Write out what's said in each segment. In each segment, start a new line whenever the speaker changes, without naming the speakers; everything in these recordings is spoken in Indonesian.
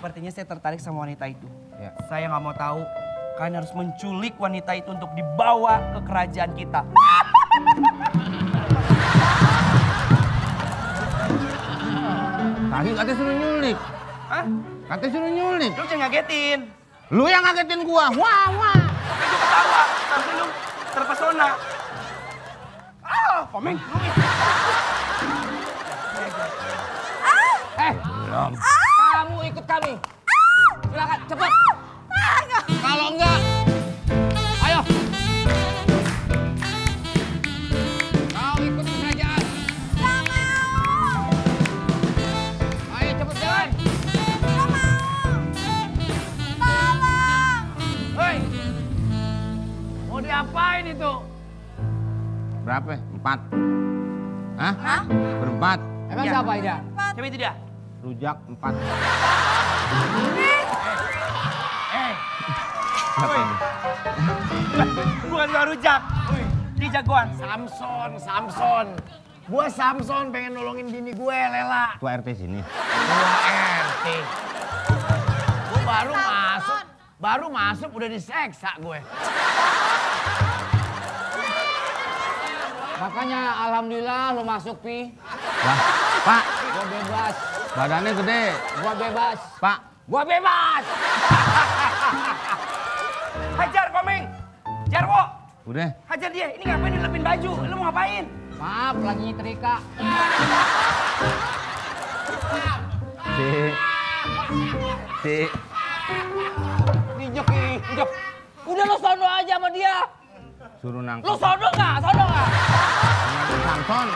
Sepertinya saya tertarik sama wanita itu.
Ya.
Saya nggak mau tahu. Kalian harus menculik wanita itu untuk dibawa ke kerajaan kita.
Tadi katanya suruh nyulik.
Hah?
Katanya suruh nyulik.
Lu jangan ngagetin.
Lu yang ngagetin gua. Wah, wah.
Kan gua ketawa. Tapi lu terpesona. Komeng.
Belum.
Kamu ikut kami. Silakan, cepat. Kalau enggak, ayo. Kau ikut ke kerajaan.
Gak mau.
Ayo cepet jalan.
Gak mau. Tolong.
Hei, mau diapain itu?
Berapa? 4. Hah?
Hah?
Berempat.
Emang
Ya.
siapa Ida?
Siapa itu dia?
Rujak 4. Apa
Woi.
ini?
Bukan gua rujak. Ini jagoan.
Samson. Gua Samson pengen nolongin bini gue, Lela.
Tua RT sini.
Gua RT. Gua baru masuk udah diseksa gue.
Makanya alhamdulillah lo masuk, Pi.
Lah, Pak,
Gua bebas.
badannya gede.
Gua bebas.
Pak,
Gua bebas.
Hajar Komeng. Jarwo.
udah.
Hajar dia. Ini ngapain dilepin baju? Lu mau ngapain?
Maaf, lagi nyetrika.
Si.
Injek. Udah lo sono aja sama dia.
Suruh nangkep.
Lo sono nggak?
Nangkep Samson.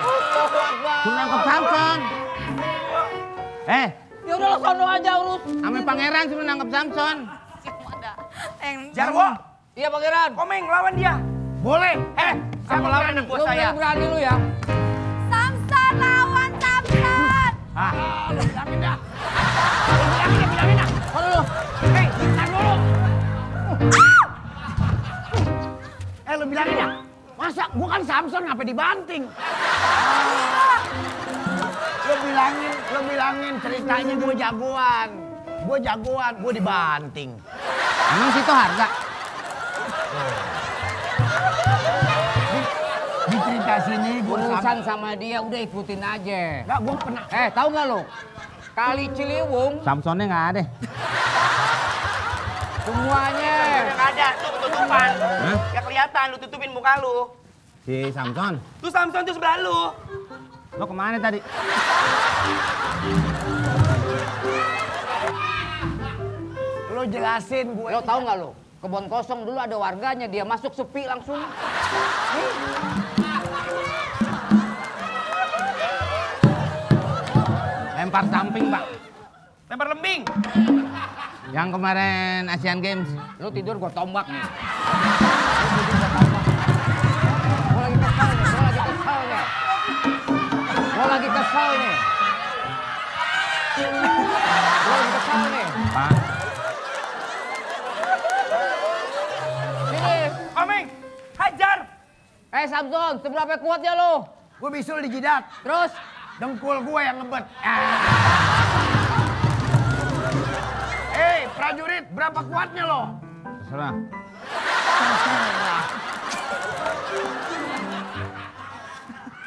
Suruh nangkep Samson.
Ya udah lo sono aja urus.
Ame pangeran suruh nangkep Samson.
Jarwo.
Iya pangeran.
Komeng lawan dia.
Boleh.
Saya mau lawan anak
Lo
buah saya.
berani lu ya.
Samson lawan Samson.
Lu bilangin dah. Bilangin dah.
Sono lu.
Hei, bentar dulu. Lu bilangin dah. Masa gua kan Samson ngapa dibanting? Lu bilangin ceritanya gua jagoan. Gua dibanting.
Emang situ harga?
Di cerita sini gua
Urusan sama dia udah ikutin aja.
Enggak, gua pernah.
Tahu nggak lo? Kali Ciliwung
Samsonnya nggak ada.
semuanya.
Yang ada tuh tutupan.
Hah?
Ya kelihatan lu tutupin muka lu.
Si Samson.
Tuh Samson tuh sebelah lu.
Lo kemana tadi?
Lu jelasin gue.
Lo tahu nggak lo? Kebun kosong dulu ada warganya, dia masuk sepi langsung.
Lempar samping, Pak.
Lempar lembing.
Yang kemarin Asian Games.
Lo tidur gua tombak nih. Gua lagi kesal nih. Gua lagi kesal nih.
Pak.
Sini.
Komeng, hajar.
Samson, seberapa kuatnya lo?
Gue bisul di jidat.
Terus?
Dengkul gue yang ngebet. Prajurit, berapa kuatnya lo?
Terserah.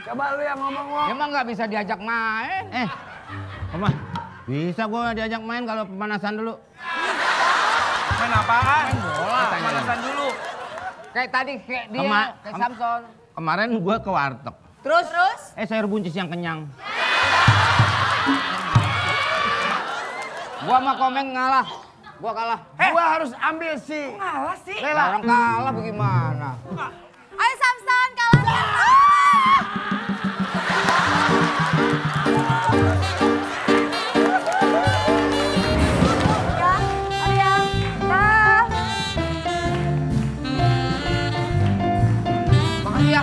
Coba lu yang ngomong lo.
Emang nggak bisa diajak main?
Apa? Bisa gue diajak main kalau pemanasan dulu.
Main apaan?
Main bola.
Pemanasan dulu.
Kayak tadi, kayak dia, kayak Samson.
Kemarin gue ke warteg.
Terus?
Sayur buncis yang kenyang.
Gua sama Komeng ngalah. Gua kalah.
Gua harus ambil si.
Ngalah sih.
Lela.
Orang kalah bagaimana?
Ayo Samson, kalahkan.
Makasih ya.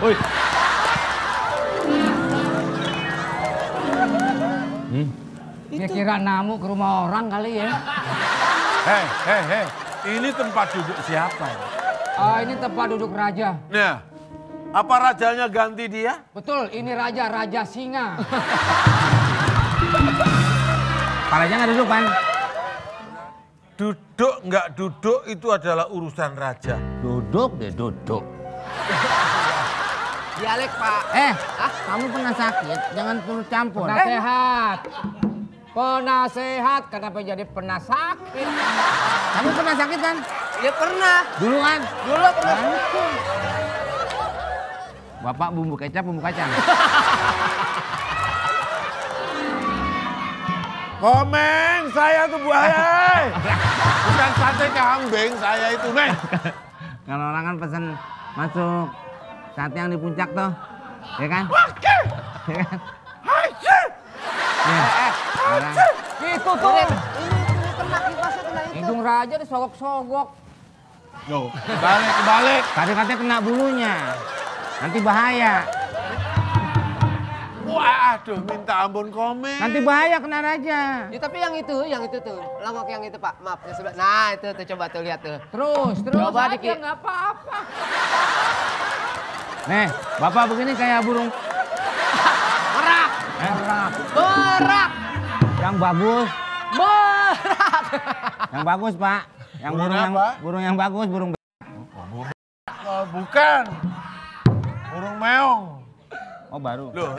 Woi.
Dia kira namu ke rumah orang kali ya.
Hei. Ini tempat duduk siapa ya?
Ini tempat duduk raja.
Nah, Apa rajanya ganti dia?
Betul, ini raja singa.
Palanya nggak duduk, Pan.
Duduk nggak duduk itu adalah urusan raja.
Duduk deh, duduk.
Dialek, Pak.
Kamu pernah sakit? Jangan turut campur.
Penasehat. Penasehat, kenapa jadi penasakit?
Kamu pernah sakit kan?
Ya pernah.
Dulu kan?
Dulu pernah.
Bapak bumbu kecap, bumbu kacang.
Komeng, saya tuh buaya. Bukan sate kambing, saya itu, Meng.
Kalau orang kan pesen masuk sate yang di puncak tuh. Ya kan?
Oke.
Ya kan?
Haji.
Gitu tuh.
Ini kena kipasnya kena itu.
Hidung raja disogok-sogok.
Loh, kebalik.
Tadi katanya kena bulunya. Nanti bahaya.
Wah, aduh, minta ampun Komeng.
Nanti bahaya kena raja.
Ya tapi yang itu tuh. Longok yang itu, Pak. Maaf, yang sebelah. Nah, itu tuh coba tuh lihat tuh.
Terus
Coba
aja
dikit.
nggak apa-apa.
Nih, Bapak begini kayak burung
Merak. Merak.
yang bagus.
Merak.
Yang bagus, Pak. Yang
Burung
burung yang
apa?
burung yang bagus, burung
Oh, bukan. Burung meong.
Oh, baru.
Loh,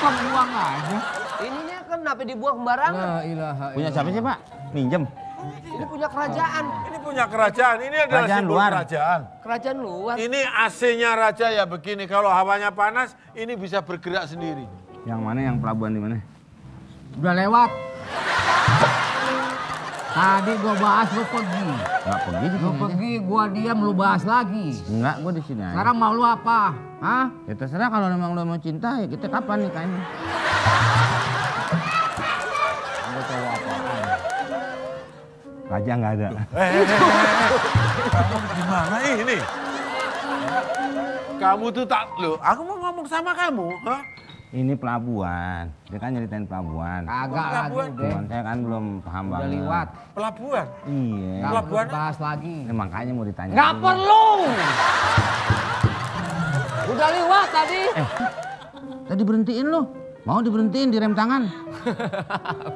Kamu buang aja.
Ininya kan kenapa dibuang sembarangan?
La ilaha
Punya siapa sih, Pak? Minjem.
Ini punya kerajaan.
ini punya kerajaan. Ini adalah
Kerajaan
simbol
luar.
kerajaan.
Kerajaan luar.
Ini AC-nya raja ya begini. Kalau hawanya panas, ini bisa bergerak sendiri.
Yang mana yang pelabuhan di mana?
Udah lewat. Tadi gua bahas lu pergi.
Enggak pergi di
Lu
sini.
pergi, gua diam, lu bahas lagi.
Enggak, gua di sini aja.
Sekarang mau lu apa? Hah?
Ya terserah kalau memang lo mau cinta ya kita kapan nikahnya?
Gua tahu apaan.
Raja nggak ada.
Kamu gimana ini? Kamu tuh tak... Loh, aku mau ngomong sama kamu. Hah?
Ini pelabuhan. Dia kan nyeritain pelabuhan.
Kagak lagi
Pelabuhan.
udah.
Cuman saya kan belum paham
Udah
banget.
liwat.
Pelabuhan.
Iya.
Nggak
Pelabuhan?
perlu bahas lagi.
Ini makanya mau ditanya.
Nggak
dulu.
perlu. Udah liwat tadi.
Tadi berhentiin lo. Mau diberhentiin direm tangan.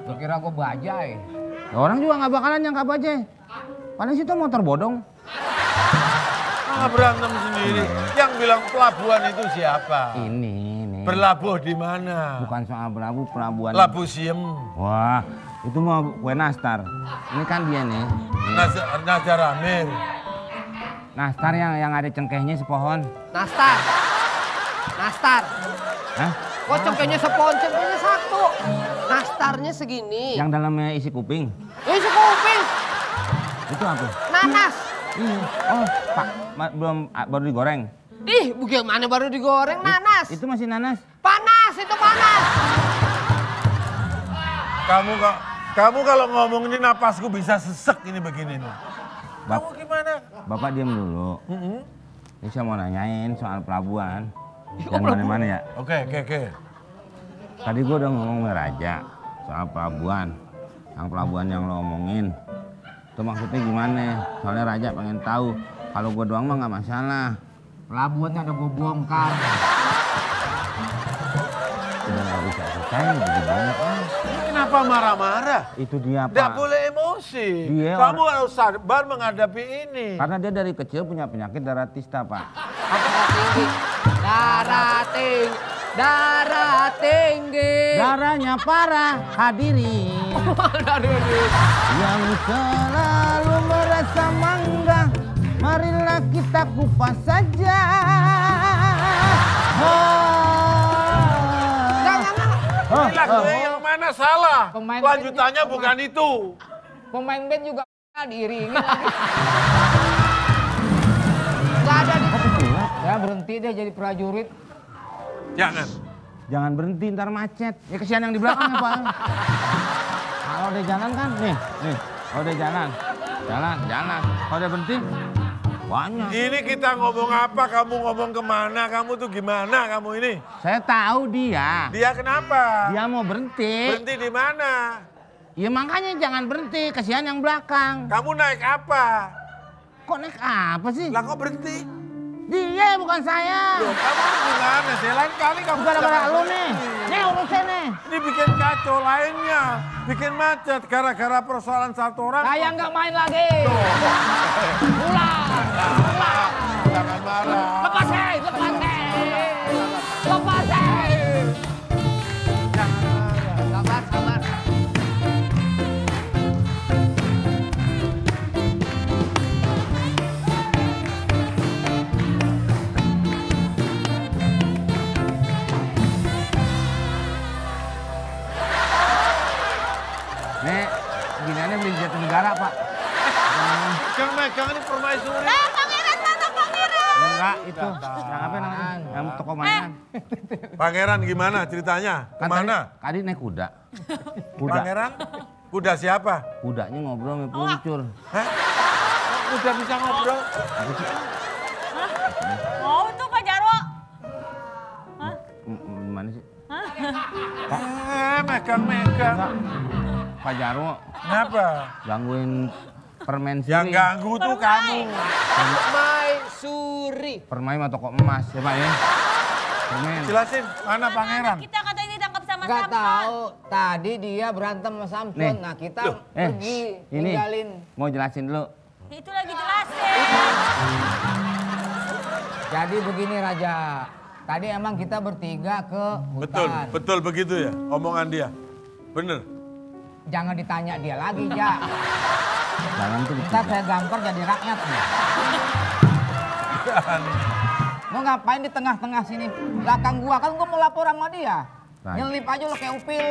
Lu kira gua bajai.
Orang juga nggak bakalan nyangka aja. Paling situ motor bodong.
Malah berantem sendiri. Yang bilang pelabuhan itu siapa?
Ini.
Berlabuh di mana?
Bukan soal pelabuhan.
Labu Siem.
Wah, itu mau kue nastar. Ini kan dia nih.
Najar Amir.
Nastar yang ada cengkehnya sepohon.
Nastar. Nastar.
Hah?
Kok cengkehnya sepon, cengkehnya satu. Nastarnya segini.
Yang dalamnya isi kuping.
Ini sekuping.
Itu apa?
Nanas.
Ini. Oh, Pak, belum baru digoreng.
Ih, bagaimana baru digoreng nanas?
Itu masih nanas.
Panas, itu panas.
Kamu kalau ngomong ini napasku bisa sesek ini begini nih. Kamu gimana?
Bapak diam dulu. Ini saya mau nanyain soal pelabuhan. Jangan mana-mana ya.
Oke.
Tadi gua udah ngomong sama Raja soal pelabuhan. Yang pelabuhan yang lo omongin. Itu maksudnya gimana? Soalnya Raja pengen tahu. Kalau gua doang mah nggak masalah.
Pelabuhannya udah gua bongkar.
Udah nggak bisa percaya jadi banyak.
Ini kenapa marah-marah?
Itu dia,
Tidak
Pak.
boleh emosi.
Dia
Kamu harus sabar menghadapi ini.
Karena dia dari kecil punya penyakit darah tista, Pak.
Darah tinggi. Darah tinggi. Darah tinggi.
Darahnya parah, hadirin. Yang selalu merasa mangga, marilah kita kupas saja.
Ini lagunya yang mana salah?
Pemain
Lanjutannya
band
bukan itu.
Pemain band juga diiringin lagi.
Gak ada di...
Ya berhenti deh jadi prajurit.
Jangan.
Jangan berhenti, ntar macet. Ya kesian yang di belakang Pak. Kalau udah jalan kan, nih. Kalau udah jalan. Kalau udah berhenti, banyak.
Ini kita ngomong apa, kamu ngomong kemana, kamu tuh gimana kamu ini?
Saya tahu dia.
Dia kenapa?
Dia mau berhenti.
Berhenti di mana?
Ya makanya jangan berhenti, kesian yang belakang.
Kamu naik apa?
Kok naik apa sih?
Lah kok berhenti?
Dia bukan saya.
Loh, kamu gimana sih? Lain kali kamu
Bukan gara-gara
jangan
lu
begini.
nih. Nih urusin nih.
Ini bikin kacau lainnya. Bikin macet gara-gara persoalan satu orang.
Saya nggak main lagi. Pulang.
Jangan marah.
Lepas hei, lepas hei. Lepas hei. Sabar, sabar.
Nih, giniannya beli jatuh negara, Pak.
Kang megang ini permaisuri.
Pangeran mana pangeran?
Enggak, itu. Yang apa namanya? Yang toko mainan.
Pangeran gimana ceritanya?
Kan
Kemana?
Tadi naik kuda. Kuda.
Pangeran? Kuda siapa?
Kudanya ngobrol sama peluncur.
Hah? Kok kuda bisa ngobrol?
Oh tuh Pak Jarwo.
Gimana sih?
Megang-megang.
Pak Jarwo
Kenapa?
gangguin permen
Yang
siri.
ganggu tuh kamu.
Permaisuri.
Permain sama toko emas ya Pak ya. Permen.
Jelasin, mana pangeran?
Kita katanya ditangkap sama
Nggak
Samson.
tahu. Tadi dia berantem sama Samson.
Nih.
Nah kita
Eh,
pergi
ini
tinggalin.
mau jelasin dulu.
Itu lagi jelasin.
Jadi begini Raja. Tadi emang kita bertiga ke
Betul,
hutan.
betul begitu ya omongan dia. Bener.
Jangan ditanya dia lagi, Ja.
Jangan tuh
Ntar saya gampar jadi rakyat nih. Mau ngapain di tengah-tengah sini? Belakang gua kan gua mau lapor sama dia.
Right.
Nyelip aja lo kayak upil.